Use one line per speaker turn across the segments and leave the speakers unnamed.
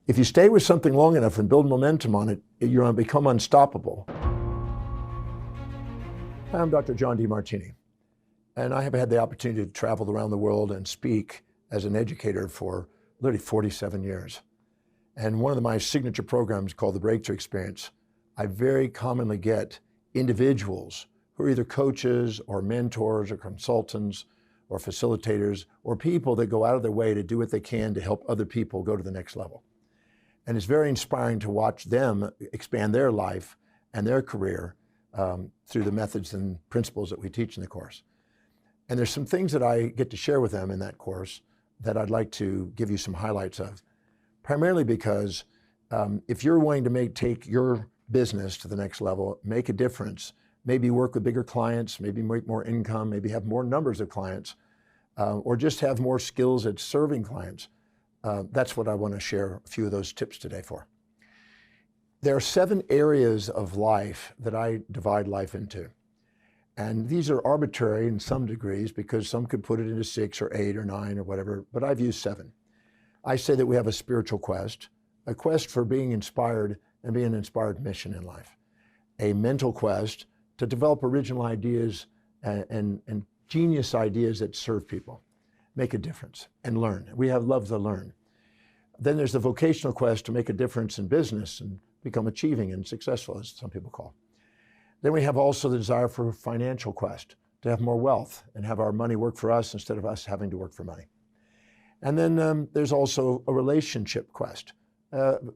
If you stay with something long enough and build momentum on it, you're going to become unstoppable. Hi, I'm Dr. John Demartini, and I have had the opportunity to travel around the world and speak as an educator for literally 47 years. And one of my signature programs called the Breakthrough Experience, I very commonly get individuals who are either coaches or mentors or consultants or facilitators or people that go out of their way to do what they can to help other people go to the next level. And it's very inspiring to watch them expand their life and their career through the methods and principles that we teach in the course. And there's some things that I get to share with them in that course that I'd like to give you some highlights of. Primarily because if you're wanting to take your business to the next level, make a difference, maybe work with bigger clients, maybe make more income, maybe have more numbers of clients, or just have more skills at serving clients, that's what I want to share a few of those tips today for. There are 7 areas of life that I divide life into. And these are arbitrary in some degrees because some could put it into 6 or 8 or 9 or whatever, but I've used 7. I say that we have a spiritual quest, a quest for being inspired and being an inspired mission in life, a mental quest to develop original ideas and genius ideas that serve people, make a difference, and learn. We have love to learn. Then there's the vocational quest to make a difference in business and become achieving and successful, as some people call. Then we have also the desire for financial quest, to have more wealth and have our money work for us instead of us having to work for money. And then there's also a relationship quest,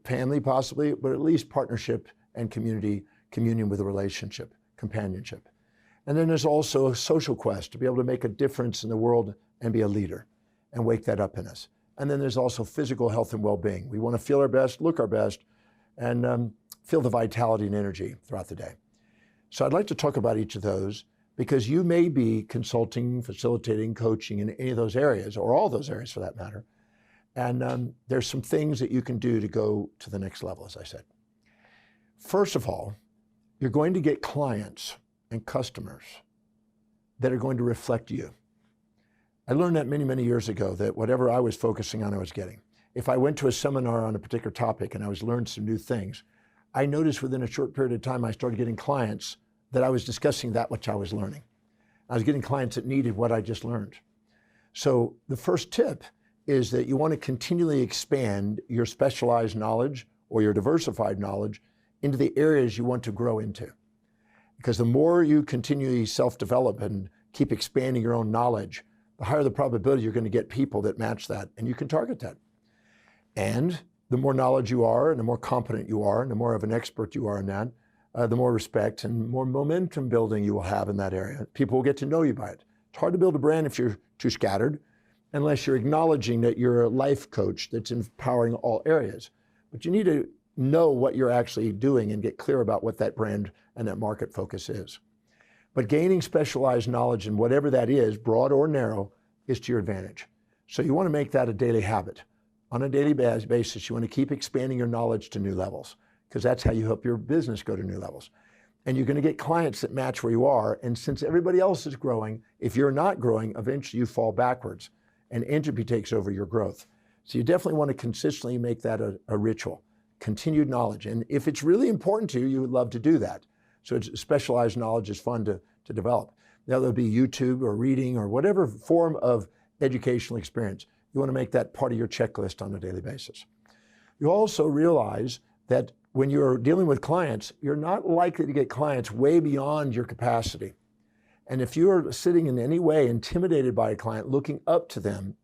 family possibly, but at least partnership and communion with a relationship, companionship. And then there's also a social quest to be able to make a difference in the world and be a leader and wake that up in us. And then there's also physical health and well-being. We want to feel our best, look our best, and feel the vitality and energy throughout the day. So I'd like to talk about each of those because you may be consulting, facilitating, coaching in any of those areas, or all those areas for that matter. And there's some things that you can do to go to the next level, as I said. First of all, you're going to get clients and customers that are going to reflect you. I learned that many, many years ago that whatever I was focusing on, I was getting. If I went to a seminar on a particular topic and I was learning some new things, I noticed within a short period of time, I started getting clients that I was discussing that which I was learning. I was getting clients that needed what I just learned. So the first tip is that you want to continually expand your specialized knowledge or your diversified knowledge into the areas you want to grow into. Because the more you continually self-develop and keep expanding your own knowledge, the higher the probability you're going to get people that match that, and you can target that. And the more knowledge you are, and the more competent you are, and the more of an expert you are in that, the more respect and more momentum building you will have in that area. People will get to know you by it. It's hard to build a brand if you're too scattered, unless you're acknowledging that you're a life coach that's empowering all areas. But you need to know what you're actually doing and get clear about what that brand and that market focus is. But gaining specialized knowledge in whatever that is, broad or narrow, is to your advantage. So you want to make that a daily habit. On a daily basis, you want to keep expanding your knowledge to new levels, because that's how you help your business go to new levels. And you're going to get clients that match where you are. And since everybody else is growing, if you're not growing, eventually you fall backwards and entropy takes over your growth. So you definitely want to consistently make that a ritual, continued knowledge. And if it's really important to you, you would love to do that. So it's specialized knowledge is fun to develop. Now there'll be YouTube or reading or whatever form of educational experience. You want to make that part of your checklist on a daily basis. You also realize that when you're dealing with clients, you're not likely to get clients way beyond your capacity. And if you're sitting in any way intimidated by a client, looking up to them,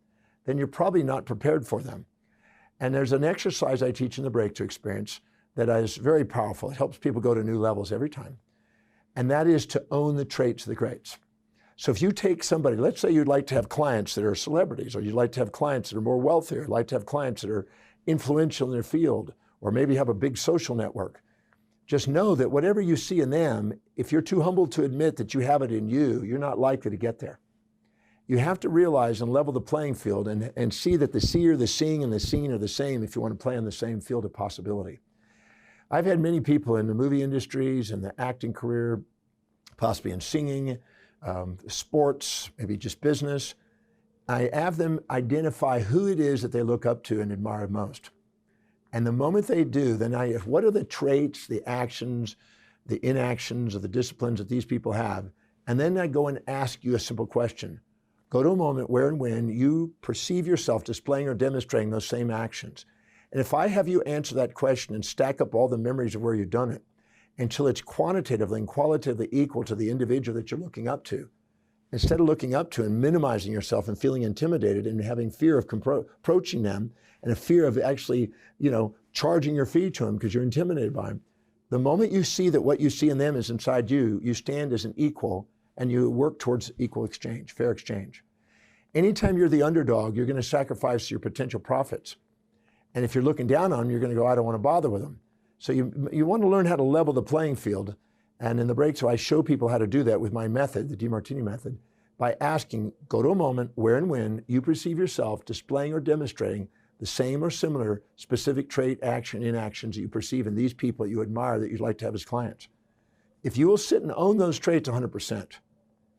then you're probably not prepared for them. And there's an exercise I teach in the Breakthrough Experience that is very powerful. It helps people go to new levels every time. And that is to own the traits of the greats. So if you take somebody, let's say you'd like to have clients that are celebrities, or you'd like to have clients that are more wealthy, or you'd like to have clients that are influential in their field, or maybe have a big social network. Just know that whatever you see in them, if you're too humble to admit that you have it in you, you're not likely to get there. You have to realize and level the playing field and see that the seer, the seeing, and the seen are the same if you want to play on the same field of possibility. I've had many people in the movie industries and the acting career, possibly in singing, sports, maybe just business. I have them identify who it is that they look up to and admire most. And the moment they do, then what are the traits, the actions, the inactions, or the disciplines that these people have? And then I go and ask you a simple question. Go to a moment where and when you perceive yourself displaying or demonstrating those same actions. And if I have you answer that question and stack up all the memories of where you've done it until it's quantitatively and qualitatively equal to the individual that you're looking up to, instead of looking up to and minimizing yourself and feeling intimidated and having fear of approaching them and a fear of actually, charging your fee to them because you're intimidated by them, the moment you see that what you see in them is inside you, you stand as an equal and you work towards equal exchange, fair exchange. Anytime you're the underdog, you're going to sacrifice your potential profits. And if you're looking down on them, you're going to go, I don't want to bother with them. So you want to learn how to level the playing field. And in the breakthrough, I show people how to do that with my method, the Demartini method, by asking, go to a moment where and when you perceive yourself displaying or demonstrating the same or similar specific trait, action, inactions that you perceive in these people that you admire that you'd like to have as clients. If you will sit and own those traits 100%,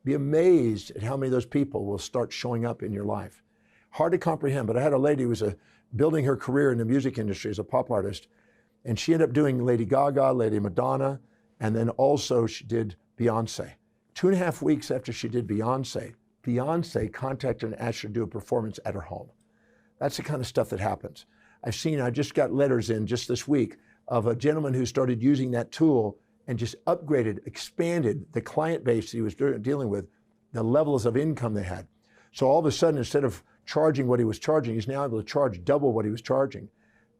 be amazed at how many of those people will start showing up in your life. Hard to comprehend, but I had a lady who was building her career in the music industry as a pop artist, and she ended up doing Lady Gaga, Lady Madonna, and then also she did Beyonce. 2.5 weeks after she did Beyonce, Beyonce contacted her and asked her to do a performance at her home. That's the kind of stuff that happens. I just got letters in just this week of a gentleman who started using that tool and just upgraded, expanded the client base he was dealing with, the levels of income they had. So all of a sudden, instead of charging what he was charging, he's now able to charge double what he was charging.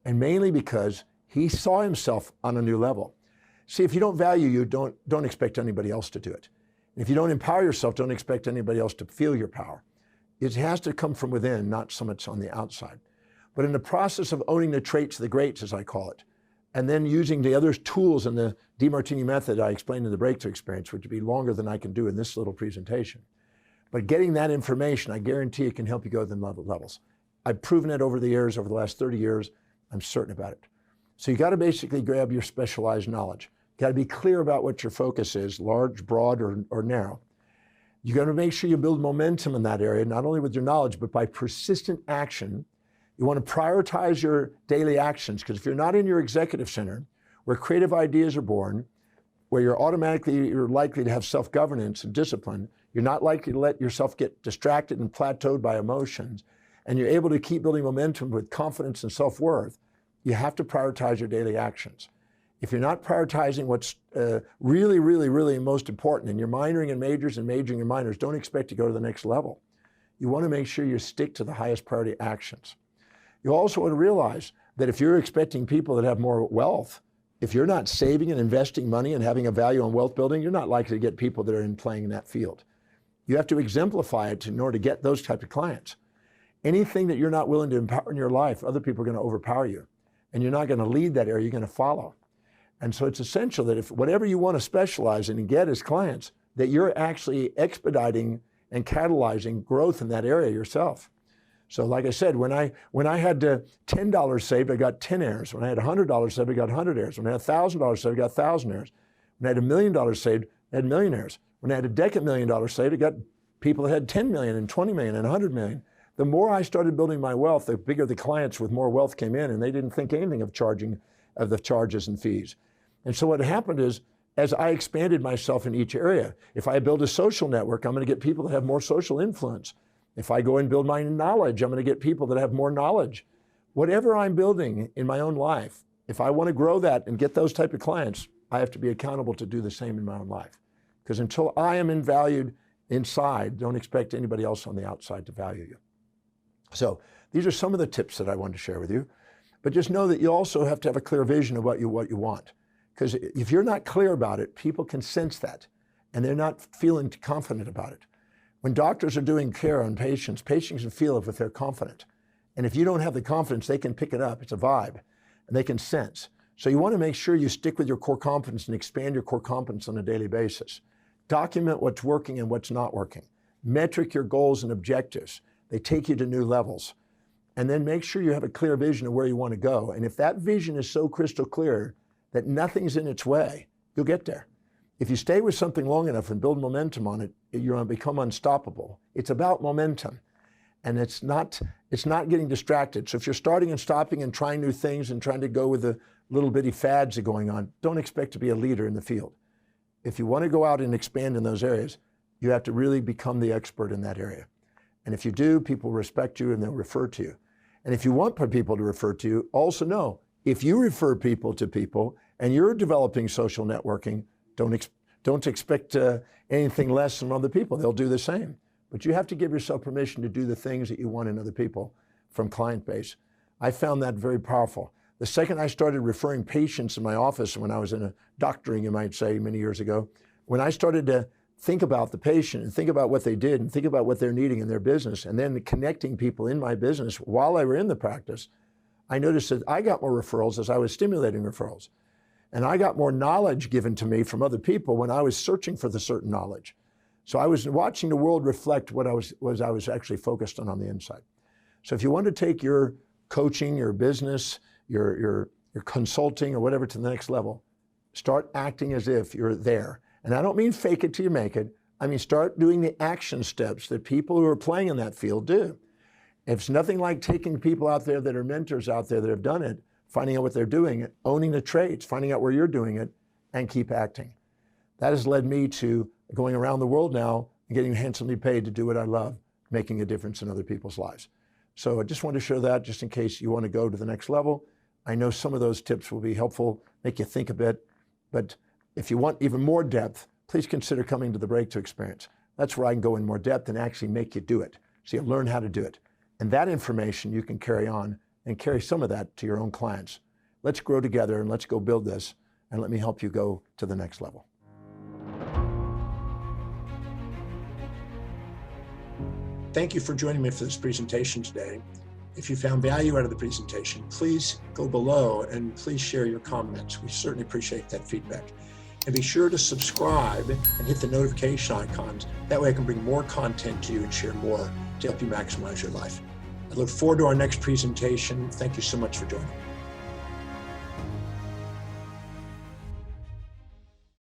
And mainly because he saw himself on a new level. See, if you don't value you, don't expect anybody else to do it. And if you don't empower yourself, don't expect anybody else to feel your power. It has to come from within, not so much on the outside. But in the process of owning the traits of the greats, as I call it, and then using the other tools in the Demartini method I explained in the breakthrough experience, which would be longer than I can do in this little presentation. But getting that information, I guarantee it can help you go to the levels. I've proven it over the years, over the last 30 years. I'm certain about it. So you got to basically grab your specialized knowledge. You got to be clear about what your focus is, large, broad, or narrow. You got to make sure you build momentum in that area, not only with your knowledge, but by persistent action. You want to prioritize your daily actions, because if you're not in your executive center, where creative ideas are born, where you're likely to have self-governance and discipline, you're not likely to let yourself get distracted and plateaued by emotions, and you're able to keep building momentum with confidence and self-worth, you have to prioritize your daily actions. If you're not prioritizing what's really, really, really most important, and you're minoring in majors and majoring in minors, don't expect to go to the next level. You want to make sure you stick to the highest priority actions. You also want to realize that if you're expecting people that have more wealth, if you're not saving and investing money and having a value on wealth building, you're not likely to get people that are playing in that field. You have to exemplify it in order to get those type of clients. Anything that you're not willing to empower in your life, other people are going to overpower you. And you're not going to lead that area, you're going to follow. And so it's essential that if whatever you want to specialize in and get as clients, that you're actually expediting and catalyzing growth in that area yourself. So like I said, when I had $10 saved, I got 10 heirs. When I had $100 saved, I got 100 heirs. When I had $1,000 saved, I got 1,000 heirs. When I had $1 million saved, I had millionaires. When I had $10,000,000 saved, I got people that had 10 million and 20 million and 100 million. The more I started building my wealth, the bigger the clients with more wealth came in, and they didn't think anything of the charges and fees. And so what happened is, as I expanded myself in each area, if I build a social network, I'm going to get people that have more social influence. If I go and build my knowledge, I'm going to get people that have more knowledge. Whatever I'm building in my own life, if I want to grow that and get those type of clients, I have to be accountable to do the same in my own life. Because until I am valued inside, don't expect anybody else on the outside to value you. So these are some of the tips that I wanted to share with you. But just know that you also have to have a clear vision of what you want. Because if you're not clear about it, people can sense that, and they're not feeling confident about it. When doctors are doing care on patients, patients can feel it if they're confident. And if you don't have the confidence, they can pick it up. It's a vibe, and they can sense. So you want to make sure you stick with your core competence and expand your core competence on a daily basis. Document what's working and what's not working. Metric your goals and objectives. They take you to new levels. And then make sure you have a clear vision of where you want to go. And if that vision is so crystal clear that nothing's in its way, you'll get there. If you stay with something long enough and build momentum on it, you're going to become unstoppable. It's about momentum. And it's not getting distracted. So if you're starting and stopping and trying new things and trying to go with the little bitty fads that are going on, don't expect to be a leader in the field. If you want to go out and expand in those areas, you have to really become the expert in that area. And if you do, people respect you and they'll refer to you. And if you want people to refer to you, also know, if you refer people to people and you're developing social networking, don't expect anything less from other people. They'll do the same. But you have to give yourself permission to do the things that you want in other people from client base. I found that very powerful. The second I started referring patients in my office, when I was in a doctoring, you might say, many years ago, when I started to think about the patient and think about what they did and think about what they're needing in their business, and then connecting people in my business while I were in the practice, I noticed that I got more referrals as I was stimulating referrals. And I got more knowledge given to me from other people when I was searching for the certain knowledge. So I was watching the world reflect what I was actually focused on the inside. So if you want to take your coaching, your business, your consulting or whatever to the next level, start acting as if you're there. And I don't mean fake it till you make it. I mean, start doing the action steps that people who are playing in that field do. It's nothing like taking people out there that are mentors out there that have done it, finding out what they're doing, owning the trades, finding out where you're doing it, and keep acting. That has led me to going around the world now and getting handsomely paid to do what I love, making a difference in other people's lives. So I just want to share that just in case you want to go to the next level. I know some of those tips will be helpful, make you think a bit, but if you want even more depth, please consider coming to the Breakthrough Experience. That's where I can go in more depth and actually make you do it. So you learn how to do it. And that information you can carry on and carry some of that to your own clients. Let's grow together and let's go build this, and let me help you go to the next level. Thank you for joining me for this presentation today. If you found value out of the presentation, please go below and please share your comments. We certainly appreciate that feedback. And be sure to subscribe and hit the notification icons. That way I can bring more content to you and share more to help you maximize your life. I look forward to our next presentation. Thank you so much for joining.